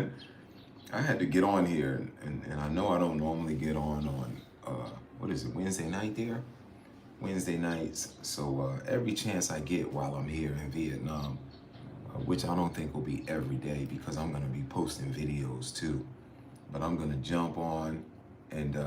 man. I had to get on here, and I know I don't normally get on what is it, Wednesday night there? Wednesday nights. So every chance I get while I'm here in Vietnam, which I don't think will be every day because I'm gonna be posting videos too. But I'm gonna jump on and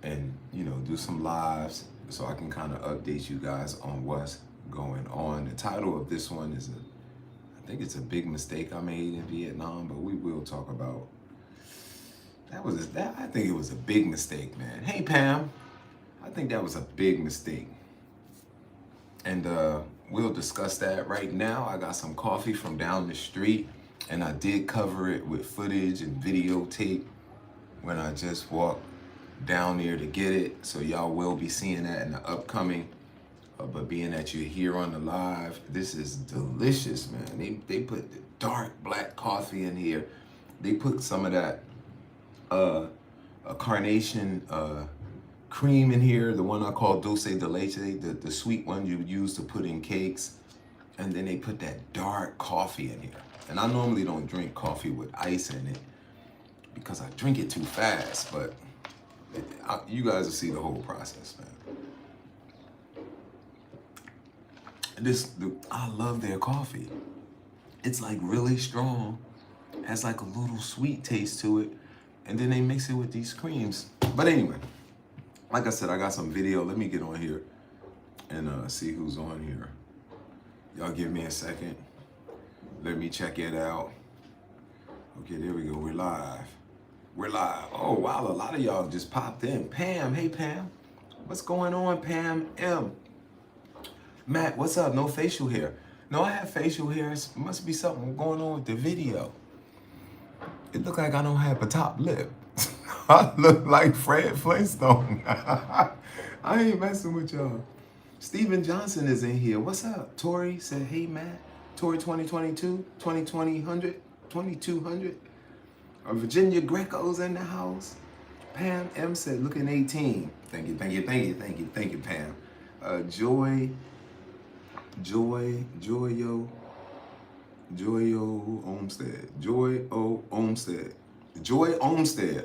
do some lives so I can kind of update you guys on what's going on. The title of this one is I think it's a big mistake I made in Vietnam, but we will talk about that. I think it was a big mistake, man. Hey Pam, I think that was a big mistake, and we'll discuss that right now. I got some coffee from down the street, and I did cover it with footage and videotape when I just walked down there to get it. So y'all will be seeing that in the upcoming. But being that you're here on the live, this is delicious, man. They put the dark black coffee in here. They put some of that a carnation cream in here, the one I call dulce de leche, the sweet one you would use to put in cakes. And then they put that dark coffee in here. And I normally don't drink coffee with ice in it because I drink it too fast, but you guys will see the whole process, man. I love their coffee. It's like really strong, has like a little sweet taste to it, and then they mix it with these creams. But anyway, like I said, I got some video. Let me get on here and see who's on here. Y'all give me a second. Let me check it out. Okay, there we go. We're live. We're live. Oh, wow. A lot of y'all just popped in. Pam. Hey, Pam. What's going on, Pam M? Matt, what's up? No facial hair. No, I have facial hair. It must be something going on with the video. It look like I don't have a top lip. I look like Fred Flintstone. I ain't messing with y'all. Steven Johnson is in here. What's up? Tori said, hey, Matt. Tori 2022, 2020, 2200. Virginia Greco's in the house. Pam M said, looking 18. Thank you, thank you, thank you, thank you, thank you, Pam. Joyo Olmstead. Joy Olmstead.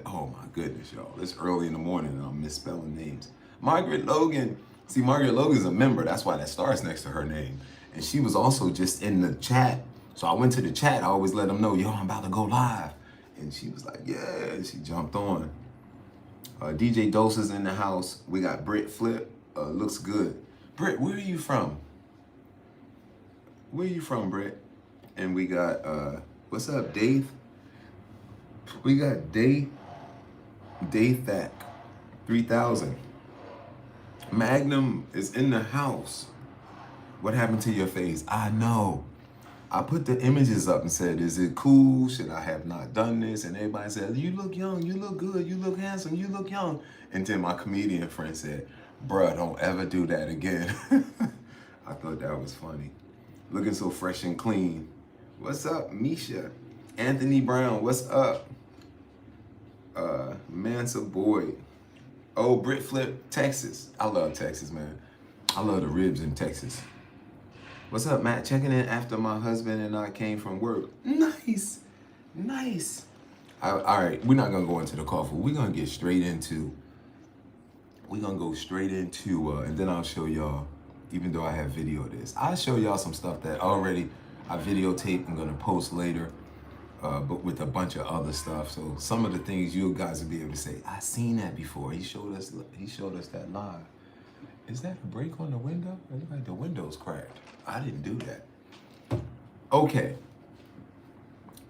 Oh my goodness, y'all. It's early in the morning and I'm misspelling names. Margaret Logan. See, Margaret Logan's a member. That's why that star's next to her name. And she was also just in the chat. So I went to the chat. I always let them know, yo, I'm about to go live. And she was like, yeah, she jumped on. DJ Dose is in the house. We got Britt Flip. Looks good. Britt, where are you from? Where are you from, Britt? And we got, what's up, Dave? We got Dave Thack, 3000. Magnum is in the house. What happened to your face? I know. I put the images up and said, is it cool? Should I have not done this? And everybody said, you look young, you look good, you look handsome, you look young. And then my comedian friend said, bruh, don't ever do that again. I thought that was funny. Looking so fresh and clean. What's up, Misha? Anthony Brown, what's up? Mansa Boyd. Oh, Brit Flip, Texas. I love Texas, man. I love the ribs in Texas. What's up, Matt? Checking in after my husband and I came from work. Nice, nice. All right, we're not gonna go into the coffee. We're gonna get straight into, and then I'll show y'all, even though I have video of this, I'll show y'all some stuff that already I videotaped. I'm gonna post later, but with a bunch of other stuff. So some of the things you guys will be able to say, I seen that before. He showed us that live. Is that a break on the window? It looked like the window's cracked. I didn't do that. Okay.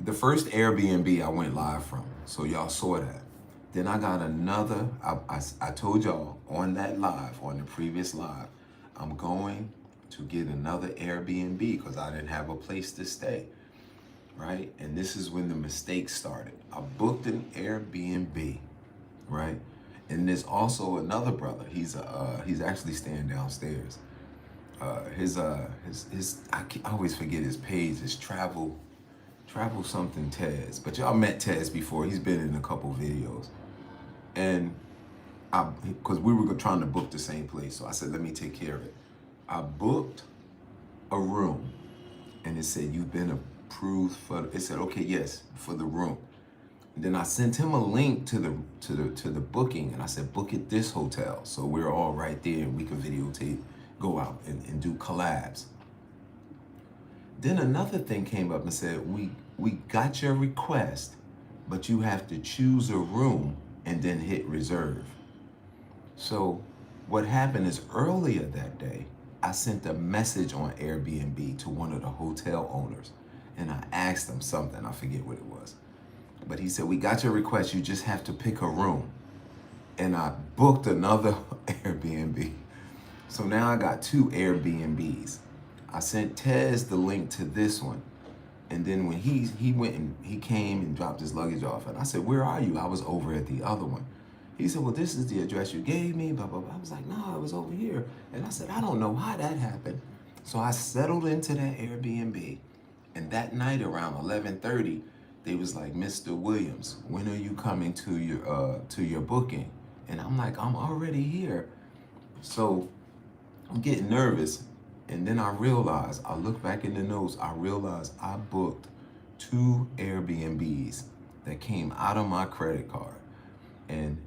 The first Airbnb I went live from, so y'all saw that. Then I got another, I told y'all on that live, on the previous live, I'm going to get another Airbnb because I didn't have a place to stay, right? And this is when the mistake started. I booked an Airbnb, right? And there's also another brother. He's actually staying downstairs. I always forget his page. It's travel something Tez. But y'all met Tez before. He's been in a couple videos. And because we were trying to book the same place, so I said, let me take care of it. I booked a room, and it said, you've been approved for, it said, okay, yes, for the room. And then I sent him a link to the booking, and I said, book at this hotel. So we're all right there and we can videotape, go out and do collabs. Then another thing came up and said, we got your request, but you have to choose a room and then hit reserve. So what happened is earlier that day, I sent a message on Airbnb to one of the hotel owners, and I asked him something, I forget what it was. But he said, we got your request, you just have to pick a room. And I booked another Airbnb. So now I got 2 Airbnbs. I sent Tez the link to this one. And then when he went and he came and dropped his luggage off, and I said, where are you? I was over at the other one. He said, well, this is the address you gave me, blah, blah, blah. I was like, no, I was over here. And I said, I don't know how that happened. So I settled into that Airbnb. And that night around 11:30, they was like, Mr. Williams, when are you coming to your booking? And I'm like, I'm already here. So I'm getting nervous. And then I realized, I look back in the notes, I realized I booked 2 Airbnbs that came out of my credit card. And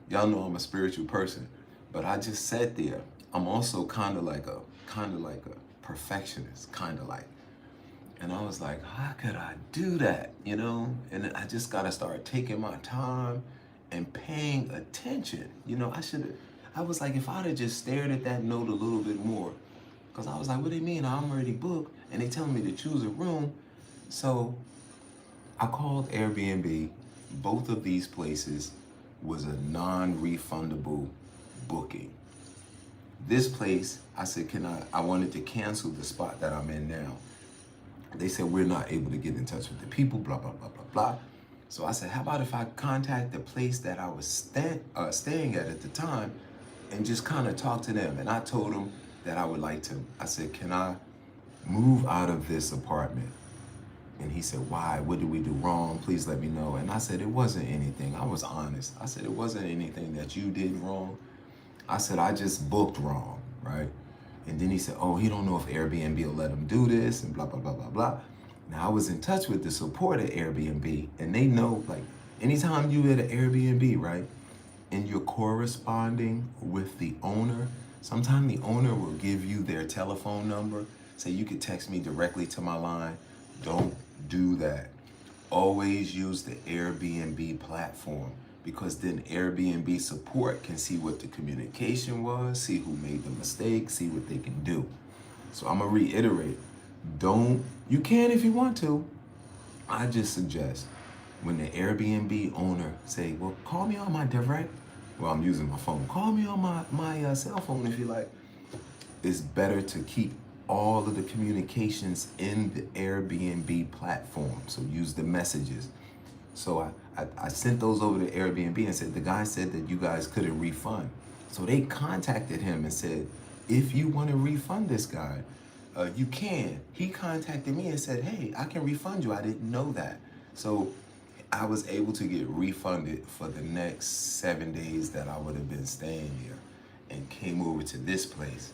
y'all know I'm a spiritual person, but I just sat there. I'm also kind of like a perfectionist, and I was like, how could I do that, you know? And I just gotta start taking my time and paying attention. You know, I was like, if I'd have just stared at that note a little bit more, because I was like, what do you mean? I'm already booked, and they telling me to choose a room. So I called Airbnb. Both of these places was a non-refundable booking. This place, I said, I wanted to cancel the spot that I'm in now. They said, we're not able to get in touch with the people, blah, blah, blah, blah, blah. So I said, how about if I contact the place that I was staying at the time and just kind of talk to them? And I told them that I said, can I move out of this apartment? And he said, why? What did we do wrong? Please let me know. And I said, it wasn't anything. I was honest. I said, it wasn't anything that you did wrong. I said, I just booked wrong, right? And then he said, oh, he don't know if Airbnb will let him do this and blah, blah, blah, blah, blah. Now, I was in touch with the support at Airbnb, and they know, like, anytime you at an Airbnb, right, and you're corresponding with the owner, sometimes the owner will give you their telephone number, say you could text me directly to my line. Don't do that. Always use the Airbnb platform, because then Airbnb support can see what the communication was, see who made the mistake, see what they can do. So I'm gonna reiterate, you can if you want to. I just suggest when the Airbnb owner say, well, call me on my direct, well, I'm using my phone, call me on my cell phone if you like. It's better to keep all of the communications in the Airbnb platform. So use the messages. So I sent those over to Airbnb and said, the guy said that you guys couldn't refund. So they contacted him and said, if you want to refund this guy, you can. He contacted me and said, hey, I can refund you. I didn't know that. So I was able to get refunded for the next 7 days that I would have been staying here, and came over to this place,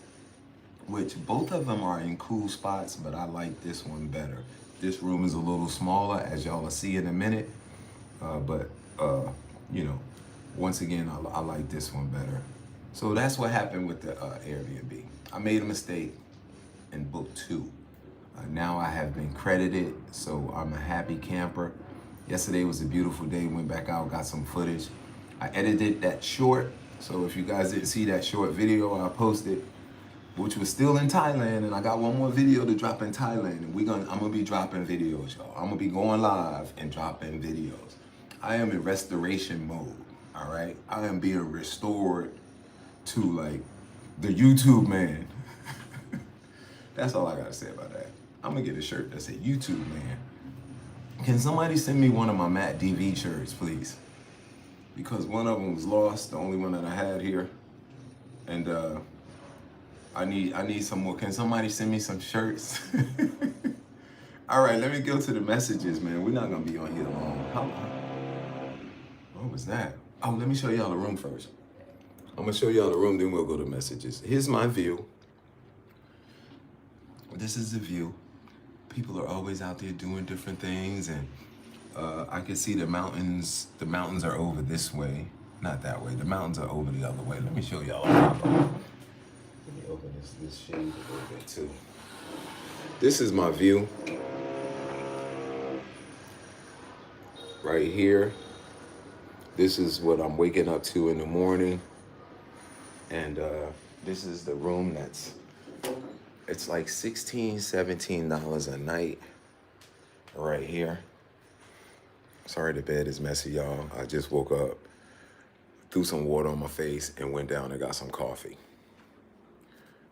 which both of them are in cool spots, but I like this one better. This room is a little smaller, as y'all will see in a minute. But you know, once again, I like this one better. So that's what happened with the Airbnb. I made a mistake and booked 2. Now I have been credited, so I'm a happy camper. Yesterday was a beautiful day. Went back out, got some footage. I edited that short, so if you guys didn't see that short video I posted, which was still in Thailand, and I got one more video to drop in Thailand, and I'm gonna be dropping videos, y'all. I'm gonna be going live and dropping videos. I am in restoration mode, all right? I am being restored to, like, the YouTube man. That's all I gotta say about that. I'm gonna get a shirt that says YouTube man. Can somebody send me one of my Matt DV shirts, please? Because one of them was lost, the only one that I had here. And I need some more. Can somebody send me some shirts? All right, let me go to the messages, man. We're not gonna be on here long. What was that? Oh, let me show y'all the room first. I'm gonna show y'all the room, then we'll go to messages. Here's my view. This is the view. People are always out there doing different things, and I can see the mountains. The mountains are over this way, not that way. The mountains are over the other way. Let me show y'all. Let me open this shade a little bit too. This is my view right here. This is what I'm waking up to in the morning, and this is the room it's like $16, $17 a night right here. Sorry the bed is messy, y'all. I just woke up, threw some water on my face, and went down and got some coffee.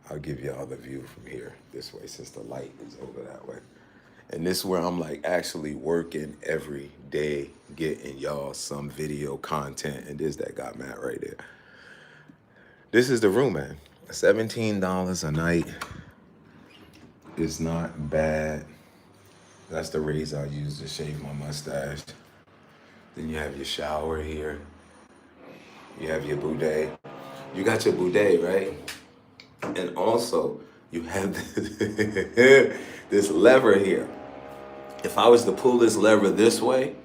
I'll give y'all the view from here this way since the light is over that way. And this is where I'm like actually working every day, getting y'all some video content. And this that got Matt right there. This is the room, man. $17 a night is not bad. That's the razor I use to shave my mustache. Then you have your shower here. You have your bidet. You got your bidet, right? And also, you have this lever here. If I was to pull this lever this way,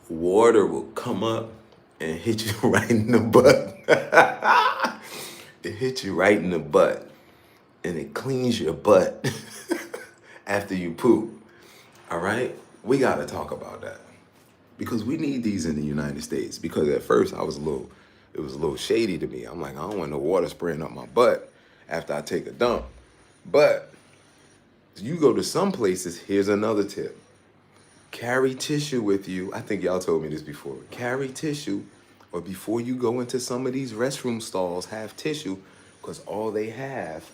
water will come up and hit you right in the butt. It hits you right in the butt. And it cleans your butt after you poop. All right? We got to talk about that. Because we need these in the United States. Because at first, it was a little shady to me. I'm like, I don't want no water spraying up my butt after I take a dump. But you go to some places, here's another tip. Carry tissue with you. I think y'all told me this before. Carry tissue, or before you go into some of these restroom stalls, have tissue, because all they have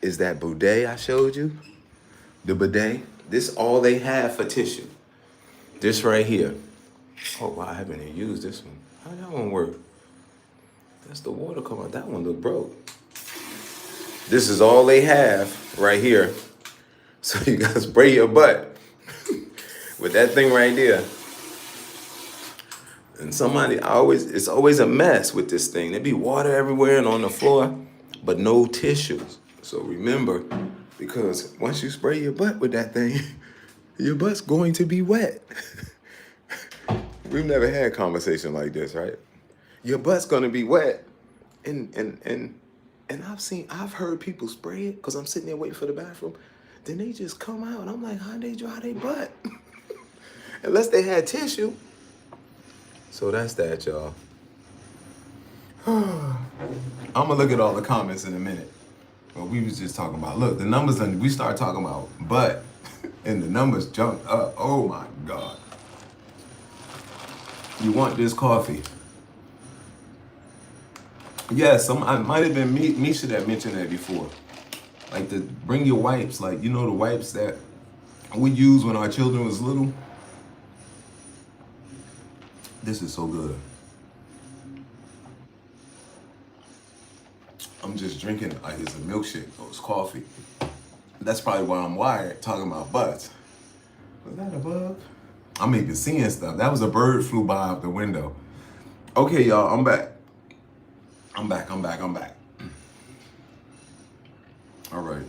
is that bidet I showed you. The bidet. This all they have for tissue. This right here. Oh, wow, I haven't even used this one. How that one work? That's the water coming out. That one look broke. This is all they have right here. So you gotta spray your butt with that thing right there. And it's always a mess with this thing. There be water everywhere and on the floor, but no tissues. So remember, because once you spray your butt with that thing, your butt's going to be wet. We've never had a conversation like this, right? Your butt's gonna be wet. And I've heard people spray it because I'm sitting there waiting for the bathroom. Then they just come out and I'm like, how'd they dry their butt? Unless they had tissue. So that's that, y'all. I'm gonna look at all the comments in a minute. But we was just talking about, look, the numbers, and we started talking about butt and the numbers jumped up. Oh my God. You want this coffee? Yes, I might have been Misha that mentioned that before. Like bring your wipes, like, you know, the wipes that we used when our children was little. This is so good. I'm just drinking, it's a milkshake, it's coffee. That's probably why I'm wired, talking about butts. Was that a bug? I'm even seeing stuff. That was a bird flew by out the window. Okay, y'all, I'm back. I'm back. All right,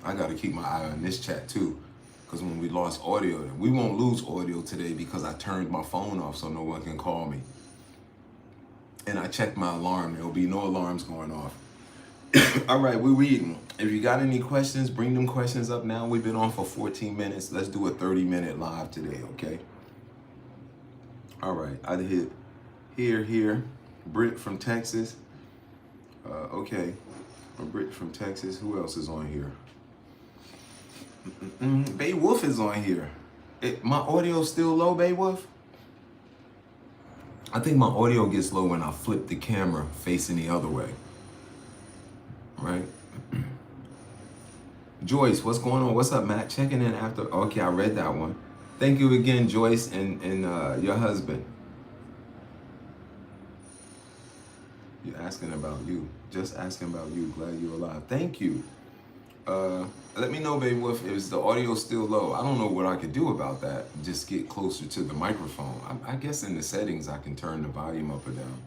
I gotta keep my eye on this chat too, because when we lost audio, we won't lose audio today because I turned my phone off so no one can call me. And I checked my alarm, there'll be no alarms going off. All right, we're reading. If you got any questions, bring them questions up now. We've been on for 14 minutes. Let's do a 30-minute live today, okay? All right, I hit here. Britt from Texas. Okay, Britt from Texas. Who else is on here? Bay Wolf is on here. My audio still low, Bay Wolf? I think my audio gets low when I flip the camera facing the other way. Right? Joyce, what's going on? What's up, Matt? Checking in after. Okay, I read that one. Thank you again, Joyce, and your husband. You're asking about you. Just asking about you. Glad you're alive. Thank you. Let me know, baby, if the audio still low. I don't know what I could do about that. Just get closer to the microphone. I guess in the settings I can turn the volume up or down.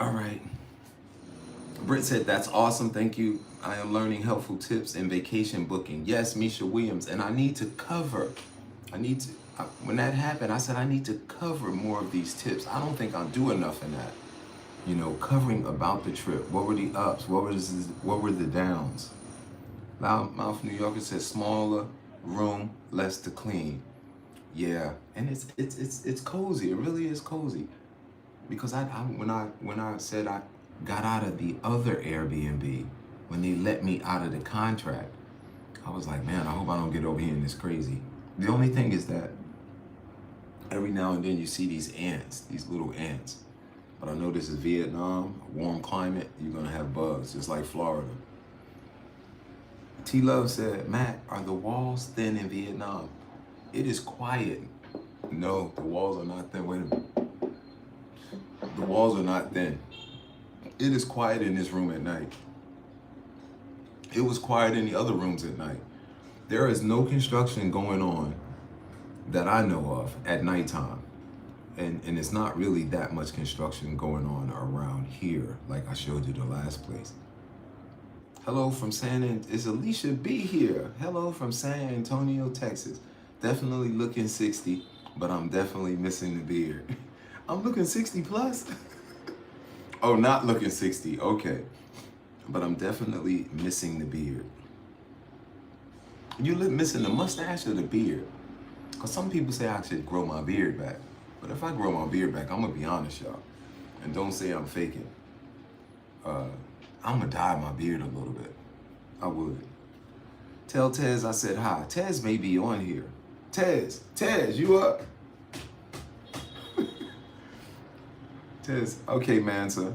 All right. Britt said, that's awesome. Thank you. I am learning helpful tips in vacation booking. Yes, Misha Williams. And I need to cover. When that happened, I said, I need to cover more of these tips. I don't think I'll do enough in that. You know, covering about the trip. What were the ups? What were the downs? Loudmouth New Yorker says smaller room, less to clean. Yeah, and it's cozy. It really is cozy. Because when I said I got out of the other Airbnb, when they let me out of the contract, I was like, man, I hope I don't get over here and it's crazy. The only thing is that every now and then you see these ants, these little ants. But I know this is Vietnam, a warm climate, you're gonna have bugs, just like Florida. T Love said, Matt, are the walls thin in Vietnam? It is quiet. No, the walls are not thin. Wait a minute. The walls are not thin. It is quiet in this room at night. It was quiet in the other rooms at night. There is no construction going on that I know of at nighttime. And it's not really that much construction going on around here, like I showed you the last place. Hello from is Alicia B here? Hello from San Antonio, Texas. Definitely looking 60, but I'm definitely missing the beard. I'm looking 60 plus? Oh, not looking 60, okay. But I'm definitely missing the beard. You missing the mustache or the beard? Because some people say I should grow my beard back. But if I grow my beard back, I'm going to be honest, y'all. And don't say I'm faking. I'm going to dye my beard a little bit. I would. Tell Tez I said hi. Tez may be on here. Tez, you up? Tez, okay, Mansa.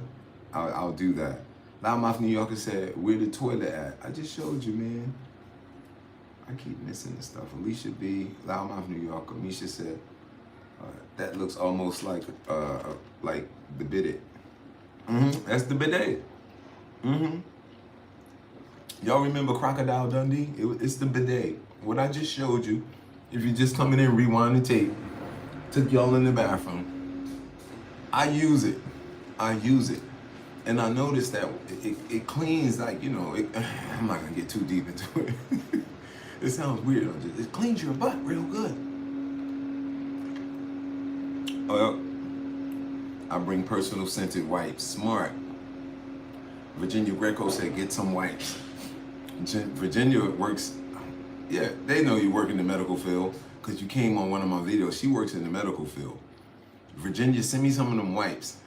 I'll do that. Loudmouth New Yorker said, where the toilet at? I just showed you, man. I keep missing this stuff. Alicia B, Loudmouth New Yorker. Misha said, that looks almost like the bidet. That's the bidet. Y'all remember Crocodile Dundee? It's the bidet. What I just showed you, if you're just coming in, rewind the tape, took y'all in the bathroom. I use it. And I noticed that it cleans, like, you know, I'm not gonna get too deep into it. It sounds weird. It cleans your butt real good. I bring personal scented wipes. Smart. Virginia Greco said, get some wipes. Virginia works, yeah, they know you work in the medical field because you came on one of my videos. She works in the medical field. Virginia, send me some of them wipes.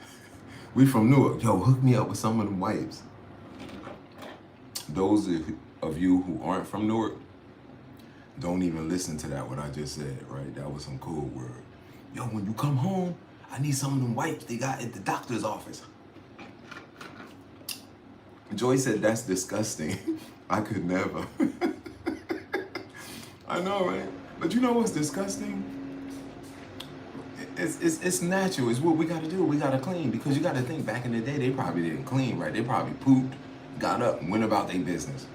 We from Newark. Yo, hook me up with some of them wipes. Those of you who aren't from Newark, don't even listen to that, what I just said, right? That was some cool word. Yo, when you come home, I need some of them wipes they got at the doctor's office. Joy said, that's disgusting. I could never. I know, right? But you know what's disgusting? It's natural. It's what we got to do. We got to clean, because you got to think, back in the day, they probably didn't clean, right? They probably pooped, got up, and went about their business.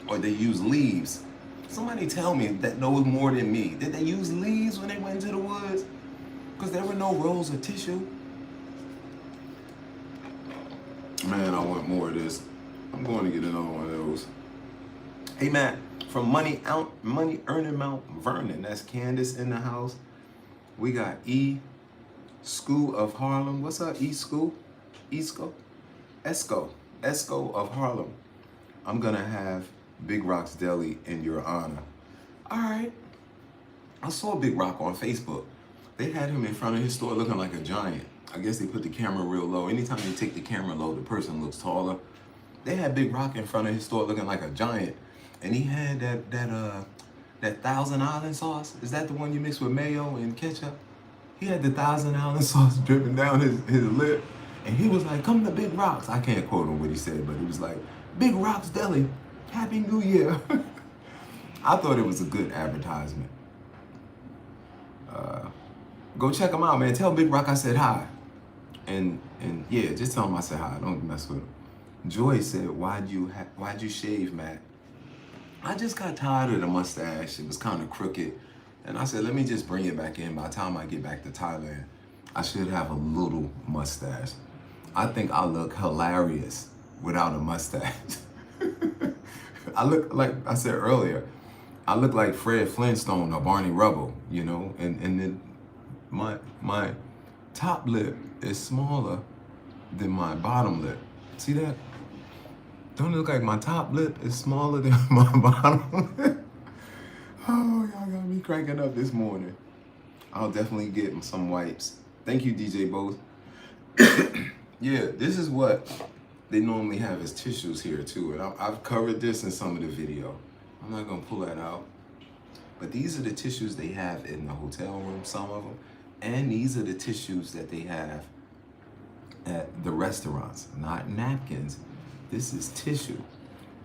Or they used leaves. Somebody tell me that knows more than me. Did they use leaves when they went into the woods? Because there were no rolls of tissue. Man, I want more of this. I'm going to get another one of those. Hey, Matt, from Money Earning Mount Vernon. That's Candace in the house. We got E. School of Harlem. What's up, E. School? Esco of Harlem. I'm going to have Big Rock's Deli in your honor. All right. I saw Big Rock on Facebook. They had him in front of his store looking like a giant. I guess they put the camera real low. Anytime they take the camera low, the person looks taller. They had Big Rock in front of his store looking like a giant. And he had that Thousand Island sauce. Is that the one you mix with mayo and ketchup? He had the Thousand Island sauce dripping down his lip. And he was like, come to Big Rock's. I can't quote him what he said, but it was like, Big Rock's Deli. Happy New Year. I thought it was a good advertisement. Go check him out, man. Tell Big Rock I said hi. And yeah, just tell him I said hi. Don't mess with him. Joy said, why'd you shave, Matt? I just got tired of the mustache. It was kind of crooked. And I said, let me just bring it back in. By the time I get back to Thailand, I should have a little mustache. I think I look hilarious without a mustache. I look like I said earlier, I look like Fred Flintstone or Barney Rubble, you know, and then my top lip is smaller than my bottom lip. See that? Don't it look like my top lip is smaller than my bottom lip? Oh, y'all got me cranking up this morning. I'll definitely get some wipes. Thank you, DJ Bose. Yeah, this is what they normally have as tissues here too. And I've covered this in some of the video. I'm not gonna pull that out. But these are the tissues they have in the hotel room, some of them. And these are the tissues that they have at the restaurants, not napkins. This is tissue.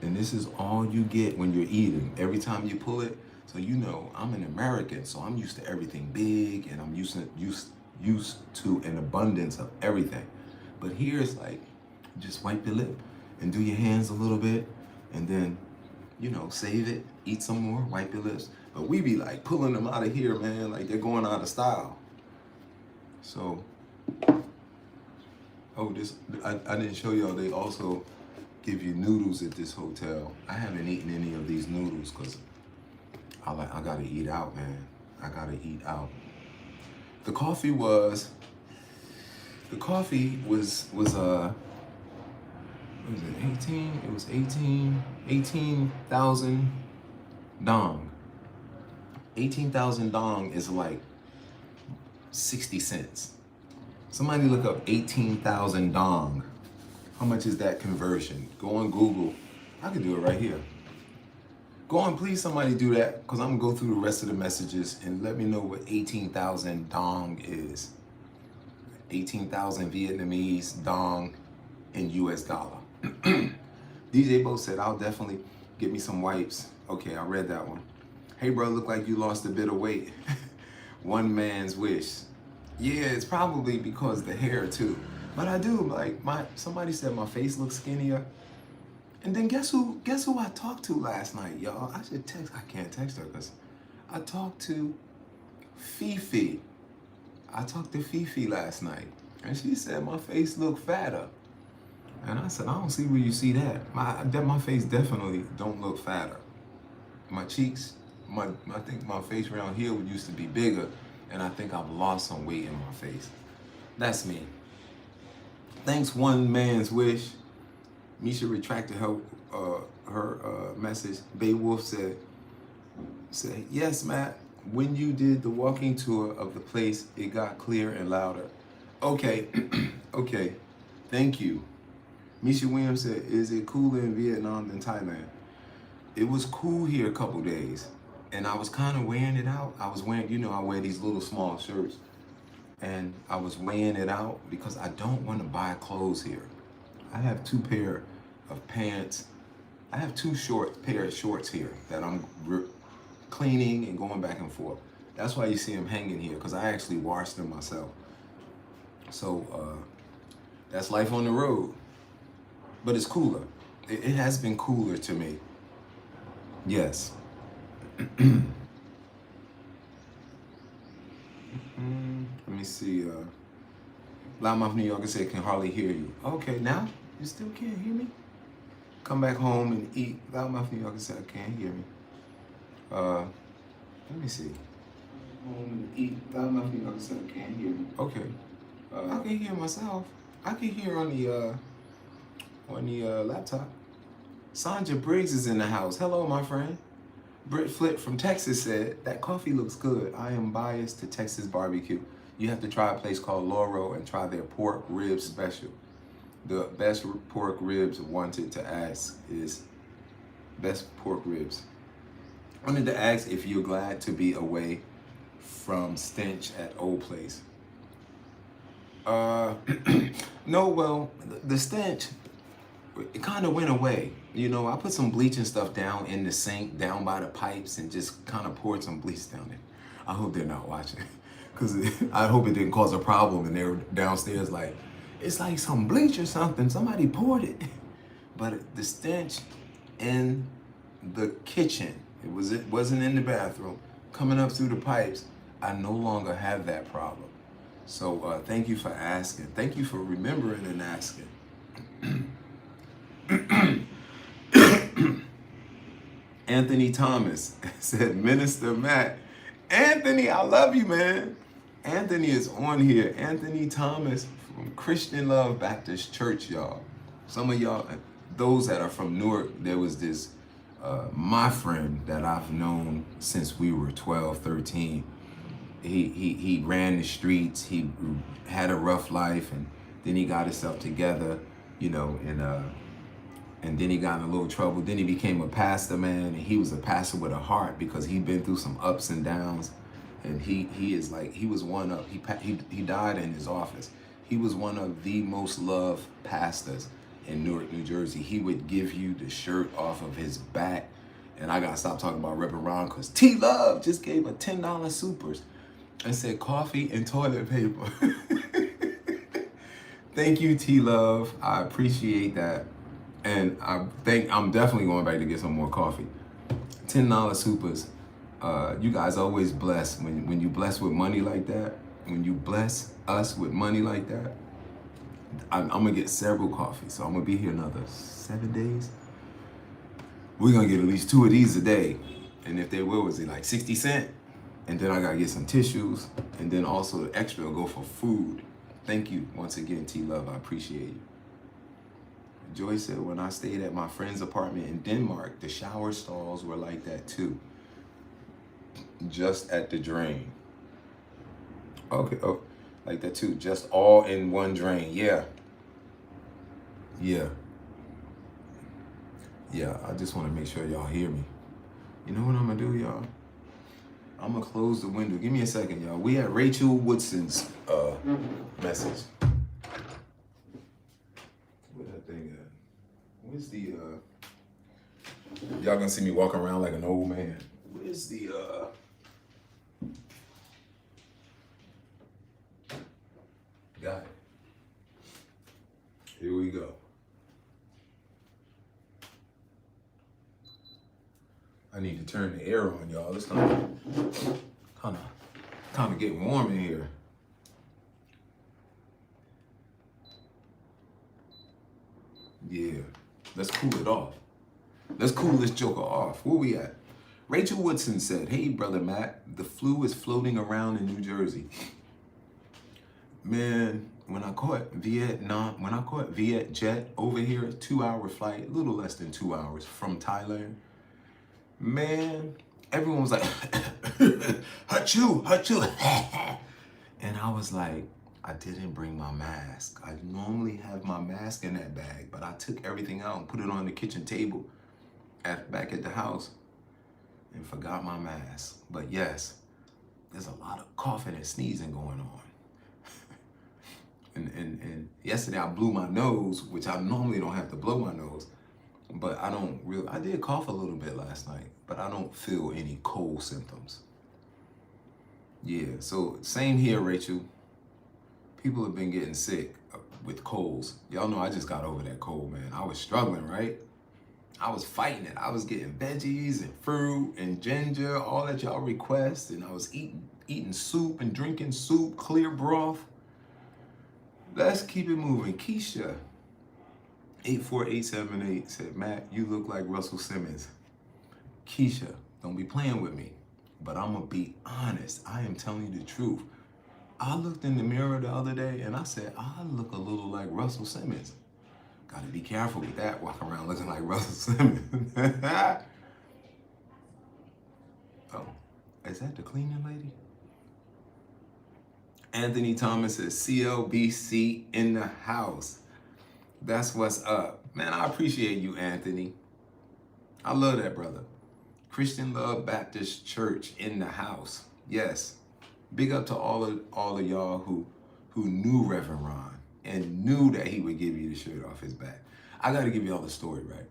And this is all you get when you're eating. Every time you pull it, so you know, I'm an American, so I'm used to everything big, and I'm used to an abundance of everything. But here it's like, just wipe your lip and do your hands a little bit, and then, you know, save it, eat some more, wipe your lips. But we be like pulling them out of here, man, like they're going out of style. So, oh, I didn't show y'all, they also give you noodles at this hotel. I haven't eaten any of these noodles because I gotta eat out, man. I gotta eat out. The coffee was what was it 18? It was 18,000 dong. 18,000 dong is like 60 cents. Somebody look up 18,000 dong. How much is that conversion? Go on Google. I can do it right here. Go on, please, somebody do that, because I'm gonna go through the rest of the messages and let me know what 18,000 dong is. 18,000 Vietnamese dong in US dollar. DJ Bo said, I'll definitely get me some wipes. Okay, I read that one. Hey, bro, look like you lost a bit of weight. One man's wish. Yeah, it's probably because the hair too. But I do, like, somebody said my face looks skinnier. And then guess who I talked to last night, y'all? I can't text her because I talked to Fifi. I talked to Fifi last night, and she said my face looked fatter. And I said, I don't see where you see that. My face definitely don't look fatter. My cheeks, I think my face around here used to be bigger, and I think I've lost some weight in my face. That's me. Thanks, one man's wish. Misha retracted her message. Beowulf said, yes, Matt, when you did the walking tour of the place, it got clear and louder. Okay, okay, thank you. Misha Williams said, is it cooler in Vietnam than Thailand? It was cool here a couple days, and I was kind of weighing it out. I was wearing, you know, I wear these little small shirts, and I was weighing it out because I don't want to buy clothes here. I have two pair of pants. I have two pair of shorts here that I'm cleaning and going back and forth. That's why you see them hanging here, because I actually washed them myself. So that's life on the road. But it's cooler. It has been cooler to me. Yes. Let me see. Loudmouth New Yorker said, can hardly hear you. Okay, now you still can't hear me? Come back home and eat. Loudmouth New Yorker said, can't hear me. Let me see. Home and eat. Loudmouth New Yorker said, can't hear me. Okay. I can hear myself. I can hear on the laptop. Sandra Briggs is in the house. Hello, my friend. Britt Flip from Texas said, that coffee looks good. I am biased to Texas barbecue. You have to try a place called Laurel and try their pork ribs special. The best pork ribs wanted to ask is best pork ribs. I wanted to ask if you're glad to be away from stench at old place. No, well, the stench, it kind of went away. You know, I put some bleach and stuff down in the sink, down by the pipes, and just kind of poured some bleach down there. I hope they're not watching, because I hope it didn't cause a problem and they're downstairs like, it's like some bleach or something, somebody poured it. But the stench in the kitchen, it wasn't in the bathroom, coming up through the pipes, I no longer have that problem. So thank you for asking. Thank you for remembering and asking. Anthony Thomas said, Minister Matt. Anthony, I love you, man. Anthony is on here. Anthony Thomas from Christian Love Baptist Church, y'all. Some of y'all, those that are from Newark, there was this, my friend that I've known since we were 12, 13. He ran the streets. He had a rough life, and then he got himself together, you know, and then he got in a little trouble. Then he became a pastor, man, and he was a pastor with a heart because he'd been through some ups and downs. And he is like, he was one of, he died in his office. He was one of the most loved pastors in Newark, New Jersey. He would give you the shirt off of his back. And I gotta stop talking about Reverend Ron because T-Love just gave a $10 supers and said coffee and toilet paper. Thank you, T-Love. I appreciate that. And I'm definitely going back to get some more coffee. $10 supers. You guys always bless. When you bless with money like that, when you bless us with money like that, I'm going to get several coffees. So I'm going to be here another 7 days. We're going to get at least 2 of these a day. And if they will, was it like 60 cents? And then I got to get some tissues. And then also the extra will go for food. Thank you once again, T-Love. I appreciate you. Joy said, when I stayed at my friend's apartment in Denmark, the shower stalls were like that too. Just at the drain. Okay, oh, like that too. Just all in one drain. Yeah. Yeah. Yeah, I just want to make sure y'all hear me. You know what I'm going to do, y'all? I'm going to close the window. Give me a second, y'all. We had Rachel Woodson's message. Where that thing at? Where's the, y'all gonna see me walking around like an old man. Where's the, got it. Here we go. I need to turn the air on, y'all. It's kind of getting warm in here. Yeah, let's cool it off. Let's cool this joker off. Where we at? Rachel Woodson said, hey, Brother Matt, the flu is floating around in New Jersey. Man, when I caught VietJet over here, 2-hour flight, a little less than 2 hours from Thailand, man, everyone was like, Hachu. And I was like, I didn't bring my mask. I normally have my mask in that bag, but I took everything out and put it on the kitchen table back at the house and forgot my mask. But yes, there's a lot of coughing and sneezing going on. and yesterday I blew my nose, which I normally don't have to blow my nose, but I did cough a little bit last night, but I don't feel any cold symptoms. Yeah, so same here, Rachel. People have been getting sick with colds. Y'all know I just got over that cold, man. I was struggling, right? I was fighting it. I was getting veggies and fruit and ginger, all that y'all request, and I was eating soup and drinking soup, clear broth. Let's keep it moving. Keisha, 84878 said, Matt, you look like Russell Simmons. Keisha, don't be playing with me, but I'm gonna be honest. I am telling you the truth. I looked in the mirror the other day and I said, I look a little like Russell Simmons. Gotta be careful with that, walking around looking like Russell Simmons. Oh, is that the cleaning lady? Anthony Thomas says, CLBC in the house. That's what's up. Man, I appreciate you, Anthony. I love that, brother. Christian Love Baptist Church in the house. Yes. Big up to all of y'all who knew Reverend Ron and knew that he would give you the shirt off his back. I got to give y'all the story, right?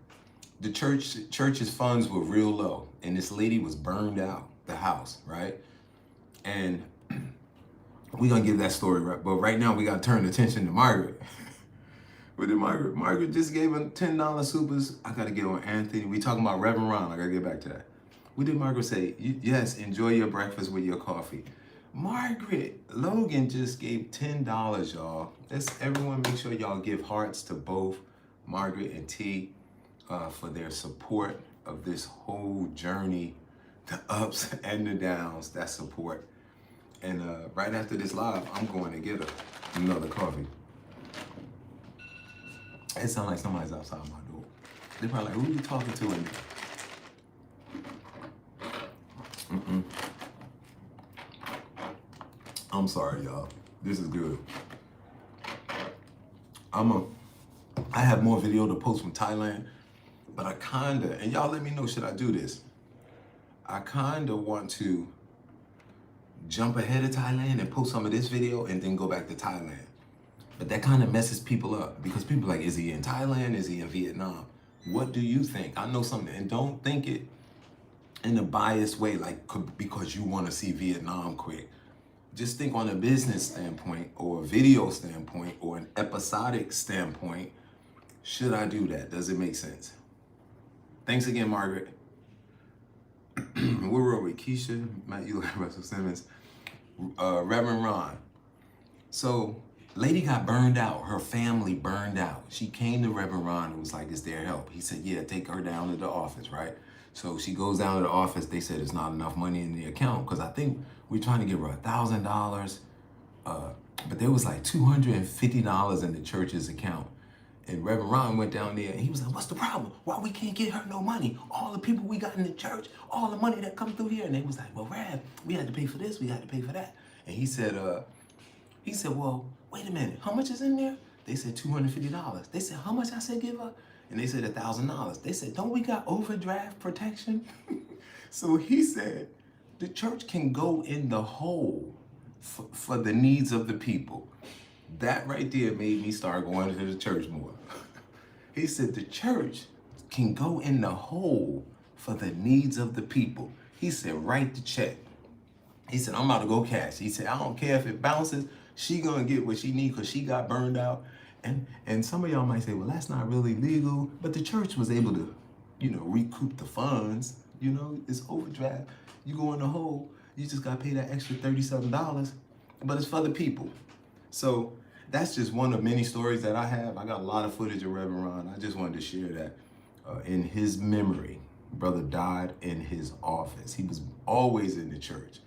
The church's funds were real low, and this lady was burned out, the house, right? And we're going to give that story, right? But right now, we got to turn attention to Margaret. But then Margaret just gave him $10 supers. I got to get on Anthony. We talking about Reverend Ron. I got to get back to that. What did Margaret say? Yes, enjoy your breakfast with your coffee. Margaret, Logan just gave $10, y'all. Let's everyone make sure y'all give hearts to both Margaret and T for their support of this whole journey, the ups and the downs, that support. And right after this live, I'm going to get another coffee. It sounds like somebody's outside my door. They're probably like, who are you talking to in there? I'm sorry, y'all. This is good. I have more video to post from Thailand, but I kinda, and y'all let me know, should I do this? I kinda want to jump ahead of Thailand and post some of this video and then go back to Thailand. But that kind of messes people up because people are like, is he in Thailand? Is he in Vietnam? What do you think? I know something, and don't think it in a biased way, like because you want to see Vietnam quick. Just think on a business standpoint or a video standpoint or an episodic standpoint. Should I do that? Does it make sense? Thanks again, Margaret. Where were we? Keisha, Matt, Eli, Russell Simmons, Reverend Ron. So, lady got burned out. Her family burned out. She came to Reverend Ron and was like, is there help? He said, yeah, take her down to the office, right? So she goes down to the office. They said there's not enough money in the account because I think we're trying to give her $1,000. But there was like $250 in the church's account. And Reverend Ron went down there and he was like, what's the problem? Why we can't get her no money? All the people we got in the church, all the money that come through here. And they was like, well, Rev, we had to pay for this, we had to pay for that. And he said, well, wait a minute, how much is in there? They said $250. They said, how much I said give her? And they said $1,000. They said, don't we got overdraft protection? So he said, the church can go in the hole for the needs of the people. That right there made me start going to the church more. He said the church can go in the hole for the needs of the people. He said, write the check. He said, I'm about to go cash. He said, I don't care if it bounces. She gonna get what she need because she got burned out. And some of y'all might say, well, that's not really legal. But the church was able to, recoup the funds. It's overdraft. You go in the hole, you just got to pay that extra $37. But it's for the people. So that's just one of many stories that I have. I got a lot of footage of Reverend Ron. I just wanted to share that in his memory. Brother died in his office. He was always in the church.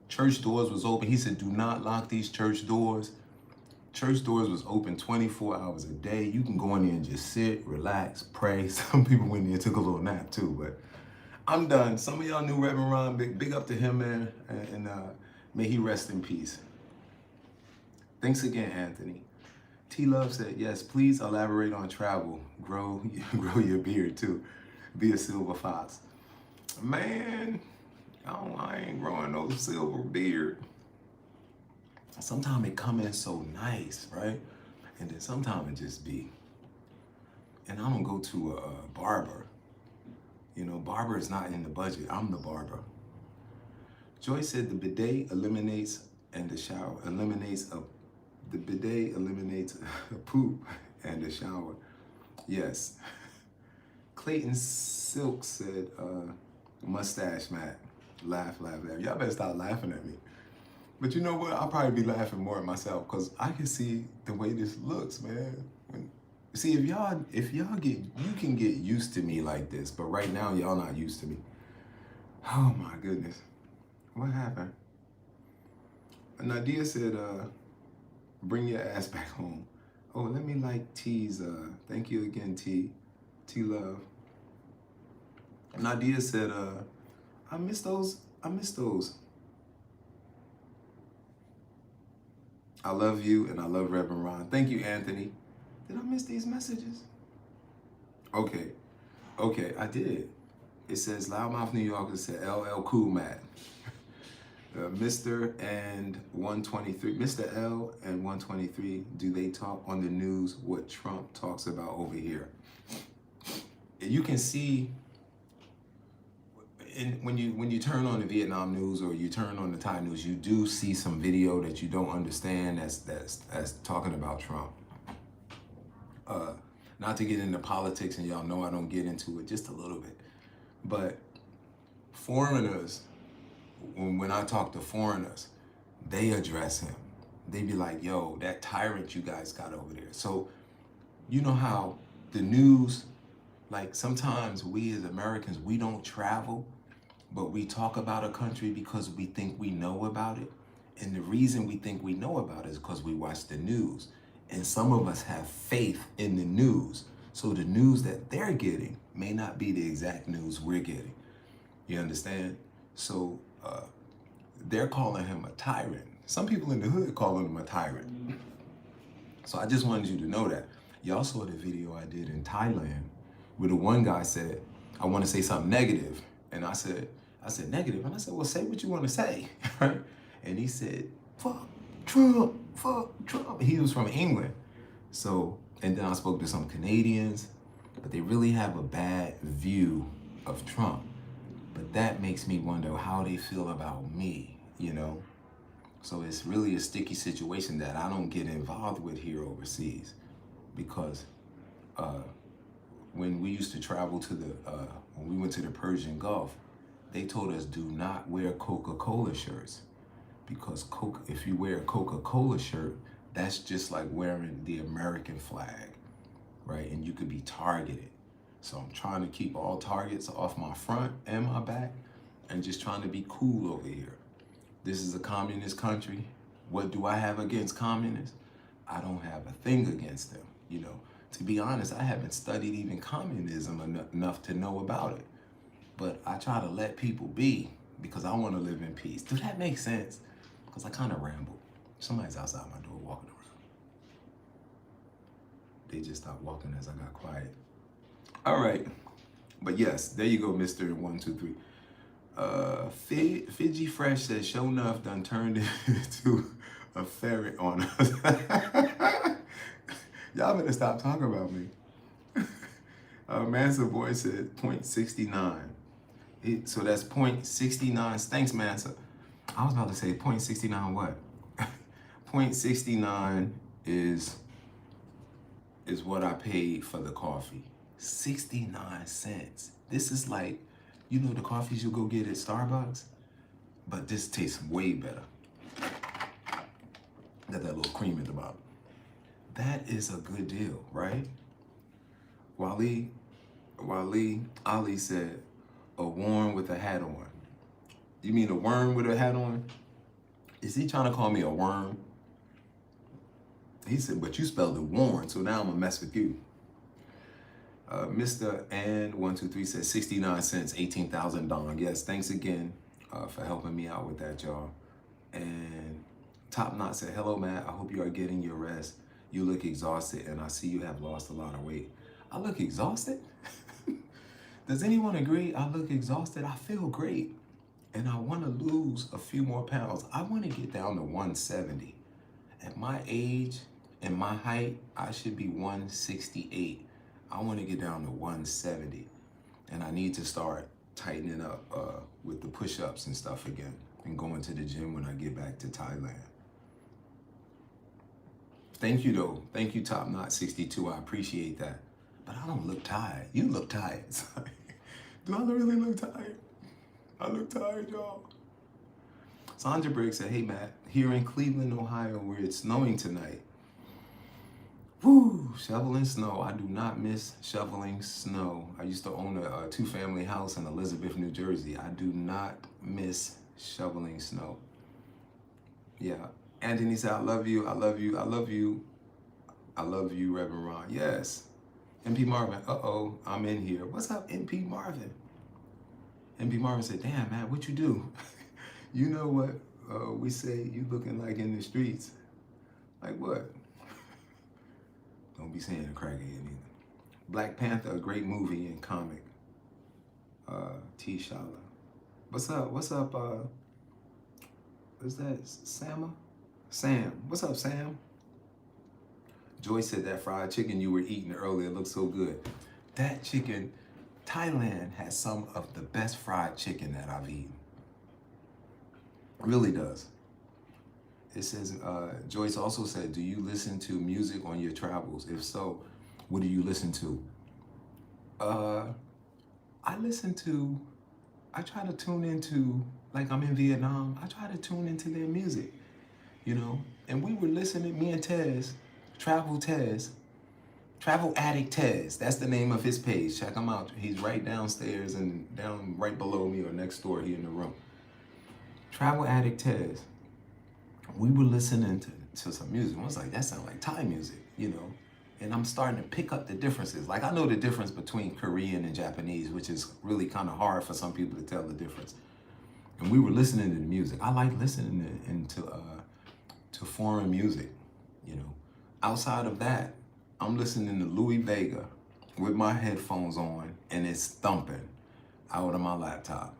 Church doors was open. He said, do not lock these church doors. Church doors was open 24 hours a day. You can go in there and just sit, relax, pray. Some people went in there and took a little nap too, but I'm done. Some of y'all knew Reverend Ron. Big up to him, man. And may he rest in peace. Thanks again, Anthony. T-Love said, yes, please elaborate on travel. Grow your beard too. Be a silver fox. Man, I ain't growing no silver beard. Sometimes it come in so nice, right? And then sometimes it just be. And I'm gonna go to a barber. Barber is not in the budget. I'm the barber. Joyce said the bidet eliminates and the shower eliminates the bidet eliminates a poop and a shower. Yes. Clayton Silk said, mustache Matt. Laugh. Y'all better stop laughing at me. But you know what? I'll probably be laughing more at myself because I can see the way this looks, man. See, if y'all you can get used to me like this, but right now y'all not used to me. Oh my goodness. What happened? Nadia said, bring your ass back home. Oh, let me like T's, thank you again, T-Love. Nadia said, I miss those. I love you and I love Reverend Ron. Thank you, Anthony. Did I miss these messages? Okay, I did. It says Loudmouth New York. It said LL Cool Matt. Mr. and 123, Mr. L and 123, do they talk on the news what Trump talks about over here? You can see when you turn on the Vietnam news or you turn on the Thai news, you do see some video that you don't understand that's talking about Trump. Not to get into politics, and y'all know I don't get into it just a little bit, but foreigners, when I talk to foreigners, they address him. They be like, yo, that tyrant you guys got over there. So you know how the news Like sometimes we as Americans, we don't travel, but we talk about a country because we think we know about it. And the reason we think we know about it is because we watch the news. And some of us have faith in the news. So the news that they're getting may not be the exact news we're getting. You understand? So they're calling him a tyrant. Some people in the hood calling him a tyrant. So I just wanted you to know that. Y'all saw the video I did in Thailand where the one guy said, I want to say something negative. And I said, negative. And I said, well, say what you want to say, right? And he said, fuck Trump, fuck Trump. He was from England. So, and then I spoke to some Canadians, but they really have a bad view of Trump. But that makes me wonder how they feel about me, you know? So it's really a sticky situation that I don't get involved with here overseas, because when we used to travel to when we went to the Persian Gulf, they told us do not wear Coca-Cola shirts, because if you wear a Coca-Cola shirt, that's just like wearing the American flag, right? And you could be targeted. So I'm trying to keep all targets off my front and my back and just trying to be cool over here. This is a communist country. What do I have against communists? I don't have a thing against them. You know, to be honest, I haven't studied even communism enough to know about it. But I try to let people be because I want to live in peace. Does that make sense? Because I kind of ramble. Somebody's outside my door walking around. They just stopped walking as I got quiet. All right. But yes, there you go, Mr. 123. Fiji Fresh says, show enough done turned into a ferret on us. Y'all better stop talking about me. Mansa Boy said 0.69. So that's 0.69. Thanks, Mansa. I was about to say 0.69 what? 0.69 is what I paid for the coffee. 69 cents. This is like, you know, the coffees you go get at Starbucks, but this tastes way better. Got that little cream at the bottom. That is a good deal, right? Ali said, a worm with a hat on. You mean a worm with a hat on? Is he trying to call me a worm? He said, but you spelled it Warren, so now I'm gonna mess with you. Mr. and 123 says 69 cents, 18,000 dong. Yes, thanks again for helping me out with that, y'all. And Top Knot said, hello, Matt. I hope you are getting your rest. You look exhausted, and I see you have lost a lot of weight. I look exhausted? Does anyone agree I look exhausted? I feel great, and I want to lose a few more pounds. I want to get down to 170. At my age and my height, I should be 168. I want to get down to 170, and I need to start tightening up with the push-ups and stuff again, and going to the gym when I get back to Thailand. Thank you, though. Thank you, Top Knot 62. I appreciate that. But I don't look tired. You look tired. Do I really look tired? I look tired, y'all. Sandra Briggs said, hey, Matt, here in Cleveland, Ohio, where it's snowing tonight. Woo, shoveling snow. I do not miss shoveling snow. I used to own a two-family house in Elizabeth, New Jersey. I do not miss shoveling snow. Yeah. Anthony said, I love you, I love you, I love you. I love you, Reverend Ron. Yes. MP Marvin, uh-oh, I'm in here. What's up, MP Marvin? MP Marvin said, damn, man, what you do? You know what we say, you looking like in the streets. Like what? Don't be saying a crackhead either. Black Panther, a great movie and comic. T. Shala. What's up? What's up? Is that Sama? Sam. What's up, Sam? Joy said that fried chicken you were eating earlier looked so good. That chicken, Thailand has some of the best fried chicken that I've eaten. It really does. It says, Joyce also said, do you listen to music on your travels? If so, what do you listen to? I try to tune into, like I'm in Vietnam, I try to tune into their music, you know? And we were listening, me and Tez, Travel Tez, Travel Addict Tez. That's the name of his page. Check him out. He's right downstairs and down right below me or next door here in the room. Travel Addict Tez. We were listening to some music. I was like, that sounds like Thai music, you know? And I'm starting to pick up the differences. Like, I know the difference between Korean and Japanese, which is really kind of hard for some people to tell the difference. And we were listening to the music. I like listening to foreign music, you know. Outside of that, I'm listening to Louis Vega with my headphones on, and it's thumping out of my laptop.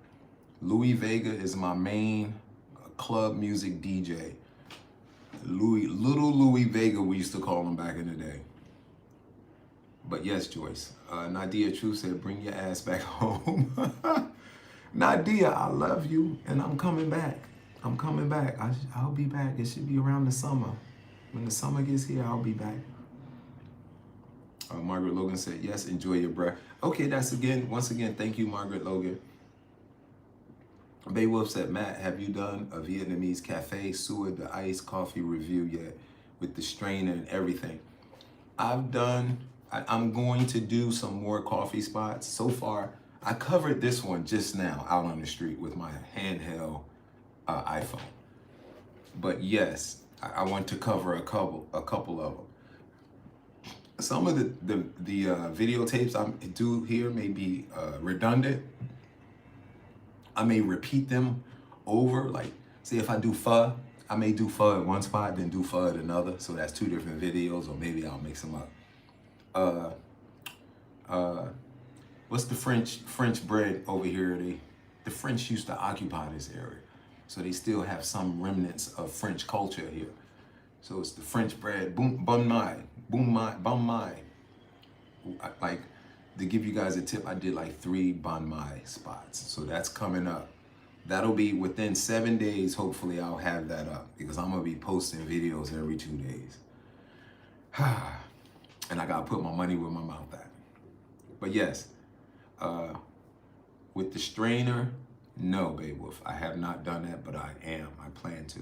Louis Vega is my main club music DJ. Little Louis Vega, we used to call him back in the day. But yes, Joyce. Nadia True said, bring your ass back home. Nadia, I love you, and I'm coming back. I'm coming back. I'll be back. It should be around the summer. When the summer gets here, I'll be back. Margaret Logan said, yes, enjoy your breath. Okay, once again, thank you, Margaret Logan. Beowulf said, Matt, have you done a Vietnamese cafe, Suet, the iced coffee review yet with the strainer and everything? I'm going to do some more coffee spots. So far, I covered this one just now out on the street with my handheld iPhone. But yes, I want to cover a couple of them. Some of the videotapes I do here may be redundant. I may repeat them over. Like, say if I do pho, I may do pho at one spot, then do pho at another. So that's 2 different videos, or maybe I'll mix them up. What's the French bread over here? The French used to occupy this area, so they still have some remnants of French culture here. So it's the French bread, bun mai. Like, to give you guys a tip, I did like 3 bun mai spots. So that's coming up. That'll be within 7 days. Hopefully I'll have that up, because I'm gonna be posting videos every 2 days. And I gotta put my money where my mouth at. But yes, with the strainer, no, Beowulf, I have not done that, but I plan to.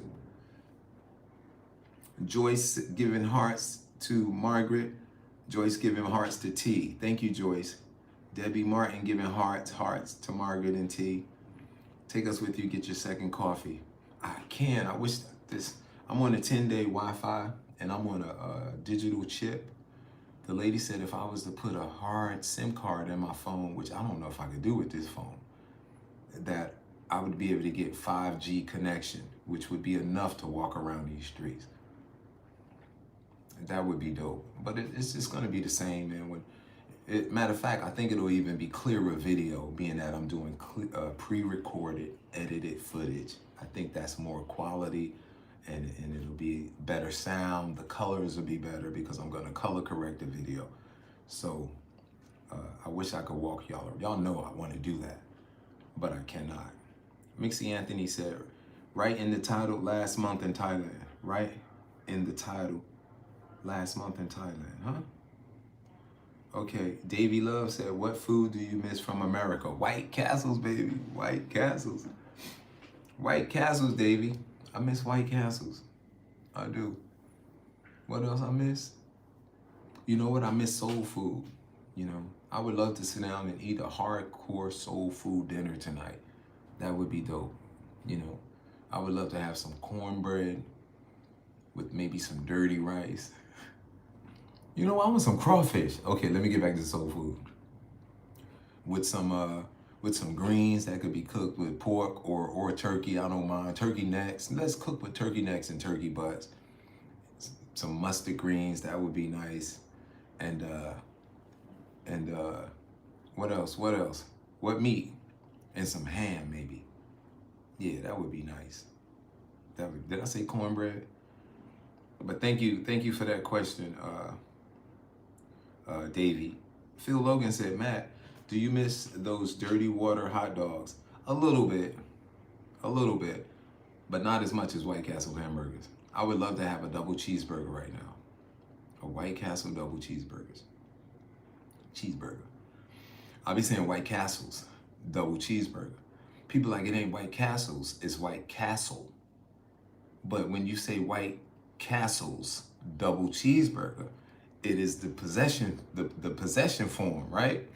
Joyce giving hearts to Margaret. Joyce giving hearts to T. Thank you, Joyce. Debbie Martin giving hearts to Margaret and T. Take us with you, get your second coffee. I wish I'm on a 10-day Wi-Fi, and I'm on a digital chip. The lady said if I was to put a hard SIM card in my phone, which I don't know if I could do with this phone, that I would be able to get 5G connection, which would be enough to walk around these streets. That would be dope. But it's just gonna be the same, man. Matter of fact, I think it'll even be clearer video, being that I'm doing pre-recorded, edited footage. I think that's more quality, and it'll be better sound. The colors will be better because I'm gonna color correct the video. So I wish I could walk y'all. Y'all know I want to do that, but I cannot. Mixie Anthony said, right in the title, last month in Thailand. Right in the title, last month in Thailand, huh? Okay, Davy Love said, what food do you miss from America? White Castles, baby, White Castles. White Castles, Davy. I miss White Castles, I do. What else I miss? You know what, I miss soul food. You know, I would love to sit down and eat a hardcore soul food dinner tonight. That would be dope, you know. I would love to have some cornbread with maybe some dirty rice. You know, I want some crawfish. Okay, let me get back to soul food. With some greens that could be cooked with pork or turkey, I don't mind. Turkey necks, let's cook with turkey necks and turkey butts. Some mustard greens, that would be nice. And what else? What meat? And some ham, maybe. Yeah, that would be nice. Did I say cornbread? But thank you for that question, Davey. Phil Logan said, Matt, do you miss those dirty water hot dogs? A little bit, but not as much as White Castle hamburgers. I would love to have a double cheeseburger right now. A White Castle double cheeseburger. I'll be saying White Castles double cheeseburger. People like, it ain't White Castles, it's White Castle. But when you say White Castles double cheeseburger, it is the possession, the possession form, right?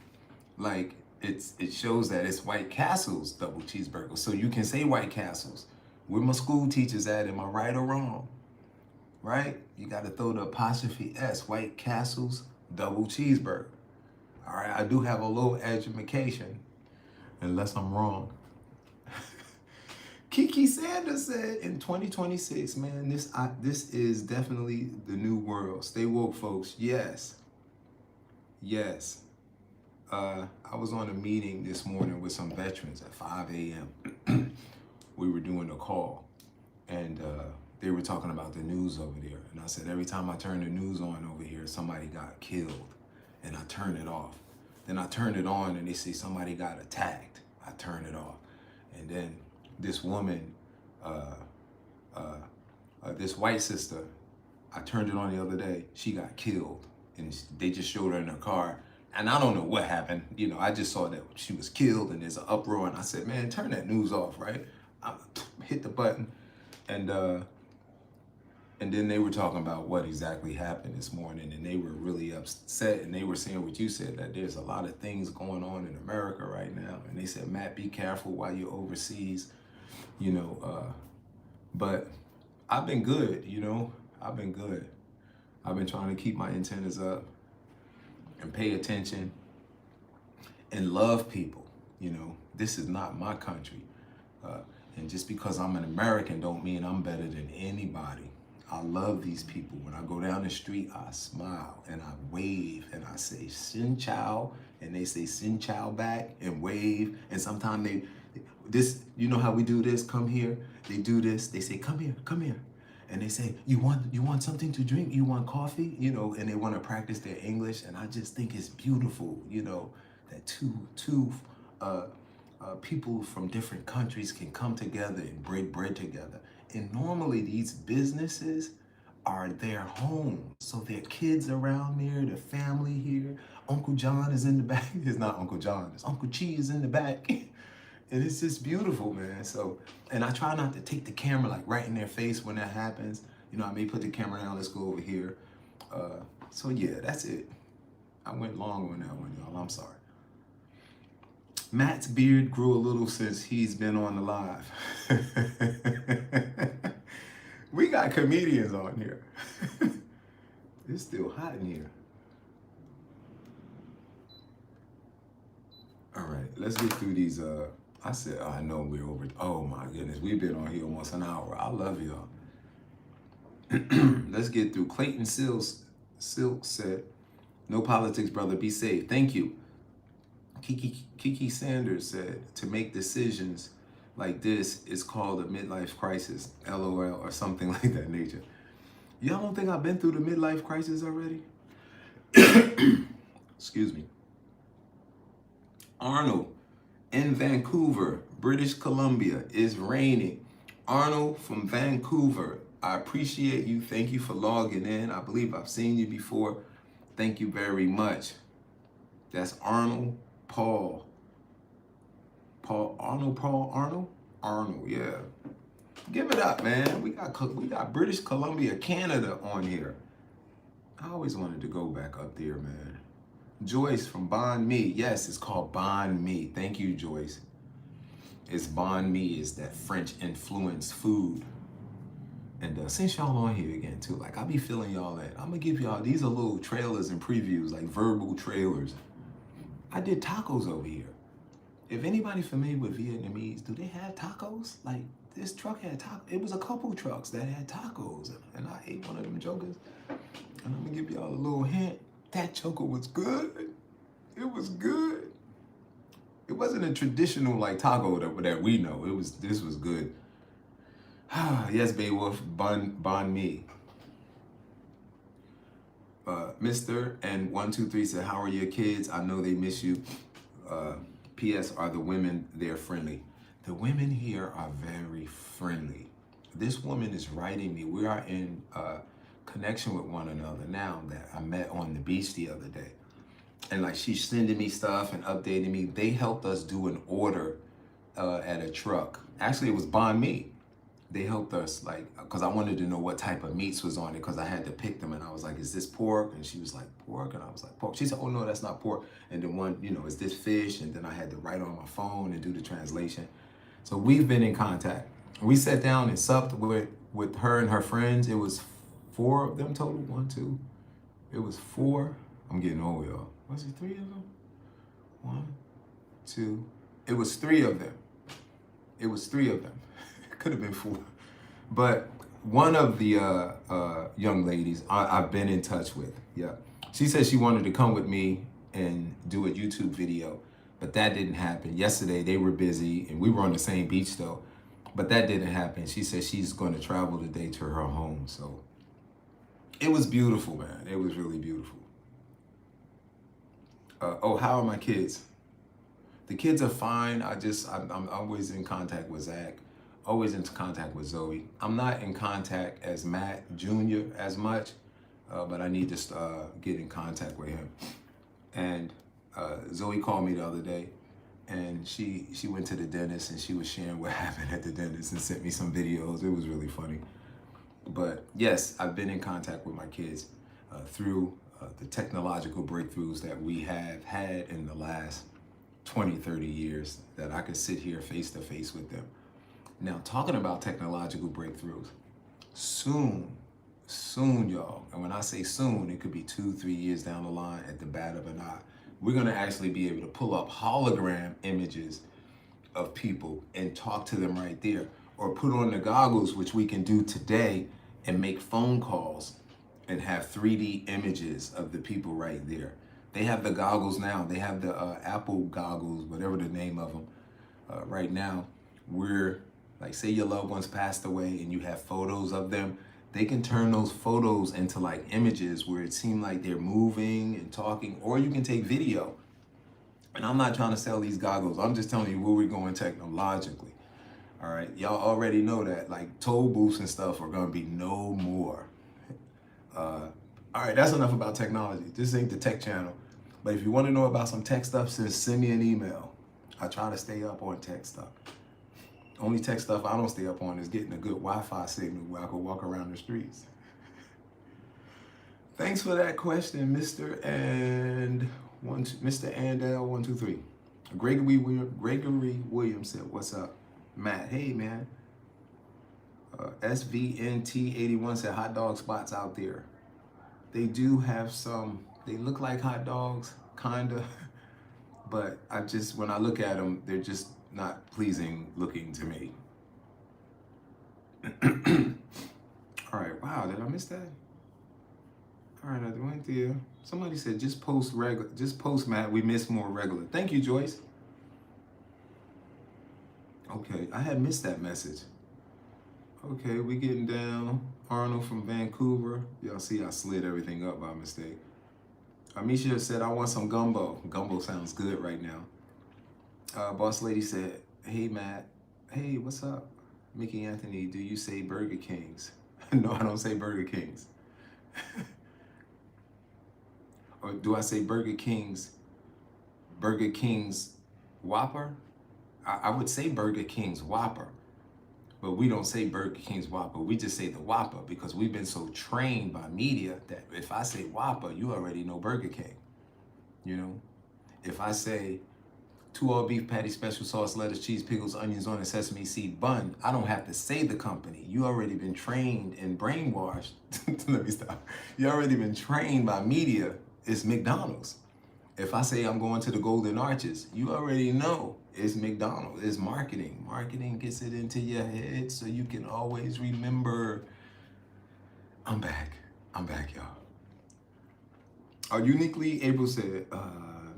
Like it shows that it's White Castle's double cheeseburger. So you can say White Castle's. Where my school teachers at? Am I right or wrong? Right? You got to throw the apostrophe S, White Castle's double cheeseburger. All right, I do have a little education, unless I'm wrong. Kiki Sanders said in 2026, man, this is definitely the new world. Stay woke, folks. Yes. Yes. I was on a meeting this morning with some veterans at 5 a.m. We were doing a call, and they were talking about the news over there. And I said, every time I turn the news on over here, somebody got killed, and I turn it off. Then I turn it on, and they say somebody got attacked. I turn it off. And then this woman, this white sister, I turned it on the other day, she got killed. And they just showed her in her car. And I don't know what happened. You know, I just saw that she was killed and there's an uproar. And I said, man, turn that news off, right? I hit the button. And then they were talking about what exactly happened this morning. And they were really upset. And they were saying what you said, that there's a lot of things going on in America right now. And they said, Matt, be careful while you're overseas. You know, but I've been good, you know. I've been good. I've been trying to keep my antennas up and pay attention and love people. You know, this is not my country. And just because I'm an American don't mean I'm better than anybody. I love these people. When I go down the street, I smile and I wave and I say, Xin Chao, and they say Xin Chao back and wave. And sometimes you know how we do this, come here. They do this, they say, come here. And they say, you want something to drink? You want coffee? You know, and they want to practice their English. And I just think it's beautiful, you know, that two people from different countries can come together and break bread together. And normally these businesses are their home. So their kids around there, their family here. Uncle John is in the back. It's not Uncle John, it's Uncle Chi is in the back. And it's just beautiful, man. So, and I try not to take the camera like right in their face when that happens. You know, I may put the camera down, let's go over here. So yeah, that's it. I went long on that one, y'all, I'm sorry. Matt's beard grew a little since he's been on the live. We got comedians on here. It's still hot in here. All right, let's get through these. I said, oh, I know we're over. Oh my goodness, we've been on here almost an hour. I love y'all. Let's get through. Clayton Silk said, no politics, brother, be safe. Thank you. Kiki Sanders said, to make decisions like this is called a midlife crisis, LOL, or something like that nature. Y'all don't think I've been through the midlife crisis already? Excuse me. Arnold in Vancouver, British Columbia, is raining. Arnold from Vancouver, I appreciate you. Thank you for logging in. I believe I've seen you before. Thank you very much. That's Arnold Paul. Arnold, yeah. Give it up, man. We got British Columbia, Canada on here. I always wanted to go back up there, man. Joyce from Banh Mi. Yes, it's called Banh Mi. Thank you, Joyce. It's Banh Mi. It's that French influenced food. And since y'all on here again too, like I be feeling y'all that, I'm gonna give y'all, these are little trailers and previews, like verbal trailers. I did tacos over here. If anybody familiar with Vietnamese, do they have tacos? Like this truck had tacos. It was a couple trucks that had tacos, and I ate one of them jokers. And I'm gonna give y'all a little hint. That choker was good. It was good. It wasn't a traditional like taco that we know. This was good. Yes, Beowulf, Banh Mi. Mr. and 123 said, how are your kids? I know they miss you. P.S. Are the women there friendly? The women here are very friendly. This woman is writing me. We are in connection with one another now that I met on the beach the other day. And like she's sending me stuff and updating me. They helped us do an order at a truck. Actually, it was Banh Mi. they helped us, like, because I wanted to know what type of meats was on it, because I had to pick them, and I was like, is this pork? And she was like, pork? And I was like, pork. She said, oh no, that's not pork. And then one, is this fish? And then I had to write on my phone and do the translation. So we've been in contact. We sat down and supped with her and her friends. It was 4 of them total. 1, 2. It was 4. I'm getting old, y'all. Was it 3 of them? 1, 2. It was 3 of them. It was 3 of them. It could have been 4. But one of the young ladies I've been in touch with, yeah. She said she wanted to come with me and do a YouTube video, but that didn't happen. Yesterday they were busy and we were on the same beach though, but that didn't happen. She said she's going to travel today to her home. So it was beautiful, man. It was really beautiful. Oh, how are my kids? The kids are fine. I'm always in contact with Zach, always in contact with Zoe. I'm not in contact as Matt Jr. as much, but I need to get in contact with him. And Zoe called me the other day, and she went to the dentist and she was sharing what happened at the dentist and sent me some videos. It was really funny. But yes, I've been in contact with my kids through the technological breakthroughs that we have had in the last 20, 30 years, that I could sit here face to face with them. Now, talking about technological breakthroughs, soon, y'all, and when I say soon, it could be 2, 3 years down the line at the bat of an eye, we're gonna actually be able to pull up hologram images of people and talk to them right there, or put on the goggles, which we can do today, and make phone calls and have 3D images of the people right there. They have the goggles now. They have the Apple goggles, whatever the name of them. Right now, we're like, say your loved ones passed away and you have photos of them. They can turn those photos into like images where it seems like they're moving and talking, or you can take video. And I'm not trying to sell these goggles. I'm just telling you where we're going technologically. All right, y'all already know that like toll booths and stuff are gonna be no more. All right, that's enough about technology. This ain't the tech channel. But if you want to know about some tech stuff, send me an email. I try to stay up on tech stuff. Only tech stuff I don't stay up on is getting a good Wi-Fi signal where I can walk around the streets. Thanks for that question, Mr. Andel 123. Gregory Williams said, "What's up, Matt? Hey, man." SVNT81 said, "Hot dog spots out there. They do have some. They look like hot dogs, kinda, but when I look at them, they're just not pleasing looking to me." All right, wow, did I miss that? All right, I went there. Somebody said, just post Matt, we miss more regular. Thank you, Joyce. Okay, I had missed that message. Okay, we getting down. Arnold from Vancouver. Y'all see I slid everything up by mistake. Amisha said, "I want some gumbo." Gumbo sounds good right now. Boss Lady said, "Hey, Matt." Hey, what's up? Mickey Anthony, do you say Burger Kings? No, I don't say Burger Kings. Or do I say Burger Kings? Burger King's Whopper? I would say Burger King's Whopper. But we don't say Burger King's Whopper. We just say the Whopper because we've been so trained by media that if I say Whopper, you already know Burger King. You know, if I say 2 all beef patty, special sauce, lettuce, cheese, pickles, onions on a sesame seed bun, I don't have to say the company. You already been trained and brainwashed. Let me stop. You already been trained by media. It's McDonald's. If I say I'm going to the Golden Arches, you already know it's McDonald's. It's marketing. Marketing gets it into your head so you can always remember. I'm back, y'all. Uniquely, April said,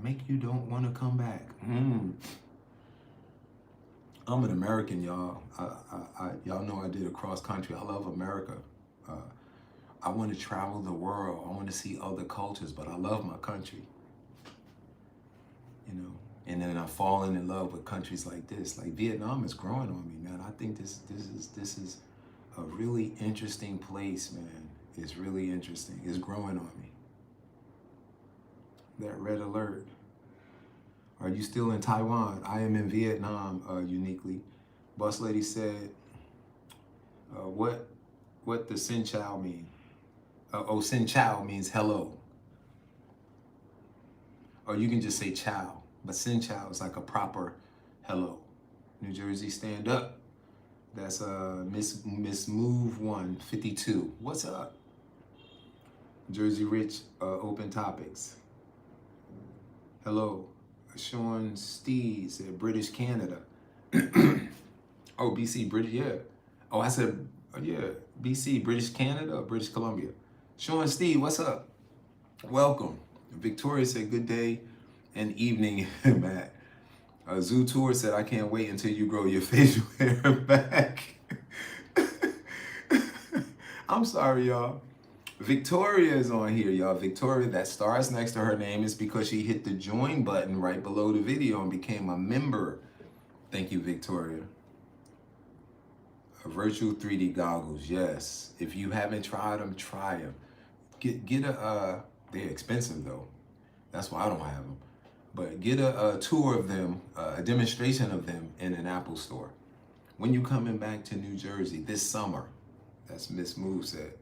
make you don't want to come back. I'm an American, y'all. Y'all know I did a cross country. I love America. I want to travel the world. I want to see other cultures, but I love my country. You know, and then I've fallen in love with countries like this. Like Vietnam is growing on me, man. I think this is a really interesting place, man. It's really interesting. It's growing on me. That red alert. Are you still in Taiwan? I am in Vietnam, uniquely. Boss Lady said, What the Sin Chow mean? Sin Chow means hello. Or you can just say chow. But Sin Chow is like a proper hello. New Jersey, stand up. That's Miss Move 152. What's up? Jersey Rich, open topics. Hello. Sean Stees said British Canada. Oh, BC, British, yeah. Oh, I said, yeah, BC, British Canada or British Columbia. Sean Steve, what's up? Welcome. Victoria said good day and evening, Matt. Zoo Tour said, I can't wait until you grow your facial hair back. I'm sorry, y'all. Victoria is on here, y'all. Victoria, that stars next to her name is because she hit the join button right below the video and became a member. Thank you, Victoria. Virtual 3D goggles, yes. If you haven't tried them, try them. Get a, they're expensive though. That's why I don't have them. But get a tour of them, a demonstration of them in an Apple store. When you coming back to New Jersey this summer, that's Miss Move said.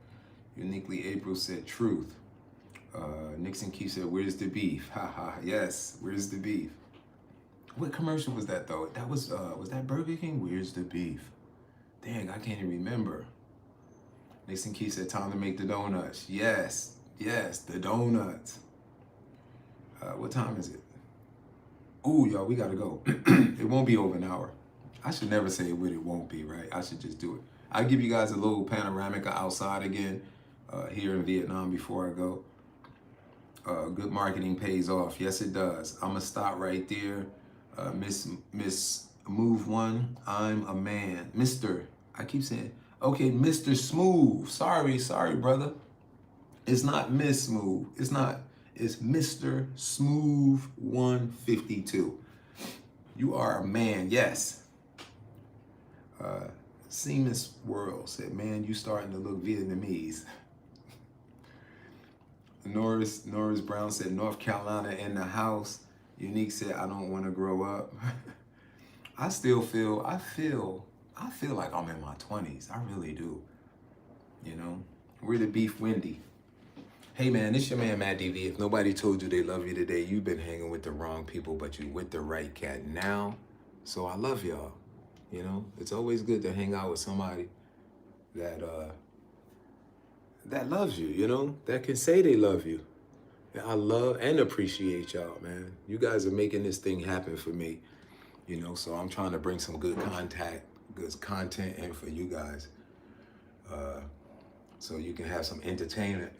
Uniquely April said truth. Nixon Keith said, where's the beef? Haha, yes, where's the beef? What commercial was that though? That was that Burger King? Where's the beef? Dang, I can't even remember. Nixon Keith said, time to make the donuts. Yes, yes, the donuts. What time is it? Ooh, y'all, we gotta go. It won't be over an hour. I should never say what it won't be, right? I should just do it. I'll give you guys a little panoramic outside again here in Vietnam before I go. Good marketing pays off. Yes, it does. I'm gonna stop right there. Miss Move 1, I'm a man. Mr. I keep saying, okay, Mr. Smooth. Sorry, brother. It's not Miss Smooth. It's not. It's Mr. Smooth 152. You are a man, yes. Seamus World said, man, you starting to look Vietnamese. Norris Brown said, North Carolina in the house. Unique said, I don't want to grow up. I feel like I'm in my 20s. I really do. You know, we're the Beef Wendy. Hey man, this your man Matt DV. If nobody told you they love you today, you've been hanging with the wrong people, but you with the right cat now. So I love y'all. You know, it's always good to hang out with somebody that loves you, you know, that can say they love you. I love and appreciate y'all, man. You guys are making this thing happen for me, you know, so I'm trying to bring some good content in for you guys. So you can have some entertainment,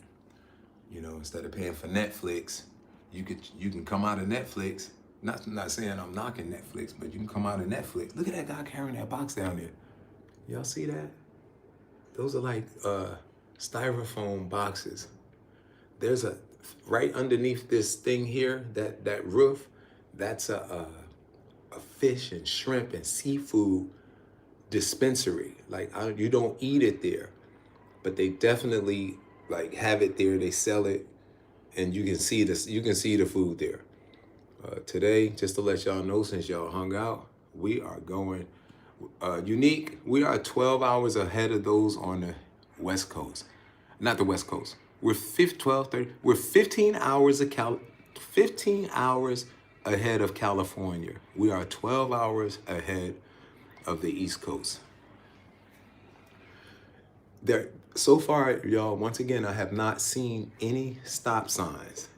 you know, instead of paying for Netflix, you can come out of Netflix. Not saying I'm knocking Netflix, but you can come out of Netflix. Look at that guy carrying that box down there. Y'all see that? Those are like styrofoam boxes. There's right underneath this thing here, that roof, that's a fish and shrimp and seafood dispensary. Like you don't eat it there, but they definitely like have it there. They sell it, and you can see this. You can see the food there. Today, just to let y'all know, since y'all hung out, we are going unique. We are 12 hours ahead of those on the West Coast. Not the West Coast. We're 15 hours 15 hours ahead of California. We are 12 hours ahead of the East Coast. So far, y'all, once again, I have not seen any stop signs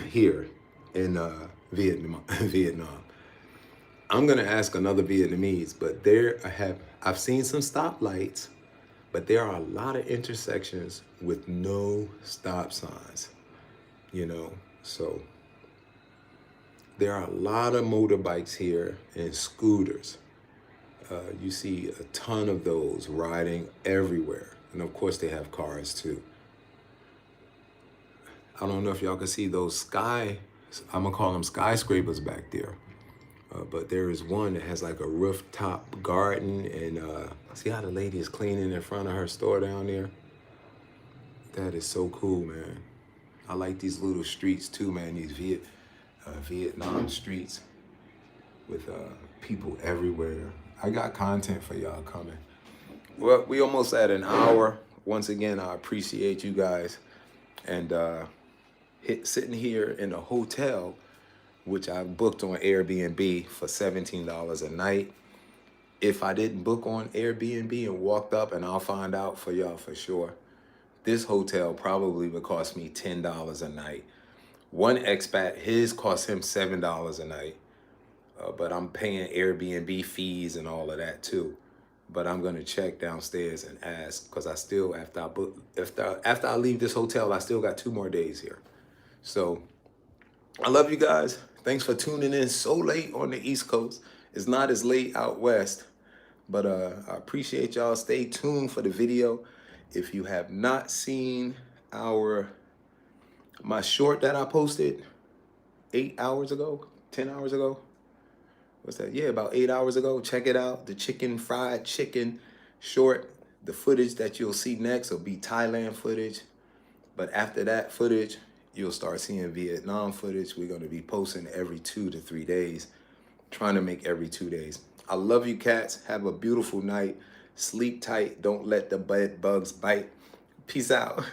here in Vietnam. I'm gonna ask another Vietnamese, but I've seen some stoplights, but there are a lot of intersections with no stop signs, you know, so there are a lot of motorbikes here and scooters. You see a ton of those riding everywhere. And of course they have cars too. I don't know if y'all can see those I'm gonna call them skyscrapers back there. But there is one that has like a rooftop garden, and see how the lady is cleaning in front of her store down there? That is so cool, man. I like these little streets too, man, these Vietnam streets with people everywhere. I got content for y'all coming. Well, we almost at an hour. Once again, I appreciate you guys. And sitting here in a hotel, which I booked on Airbnb for $17 a night. If I didn't book on Airbnb and walked up, and I'll find out for y'all for sure, this hotel probably would cost me $10 a night. One expat, his cost him $7 a night. But I'm paying Airbnb fees and all of that too. But I'm gonna check downstairs and ask, because I still, after I leave this hotel, I still got 2 more days here. So I love you guys. Thanks for tuning in so late on the East Coast. It's not as late out west, but I appreciate y'all. Stay tuned for the video. If you have not seen my short that I posted 8 hours ago, 10 hours ago, what's that? Yeah, about 8 hours ago. Check it out. The fried chicken short. The footage that you'll see next will be Thailand footage. But after that footage, you'll start seeing Vietnam footage. We're going to be posting every 2 to 3 days. Trying to make every 2 days. I love you cats. Have a beautiful night. Sleep tight. Don't let the bed bugs bite. Peace out.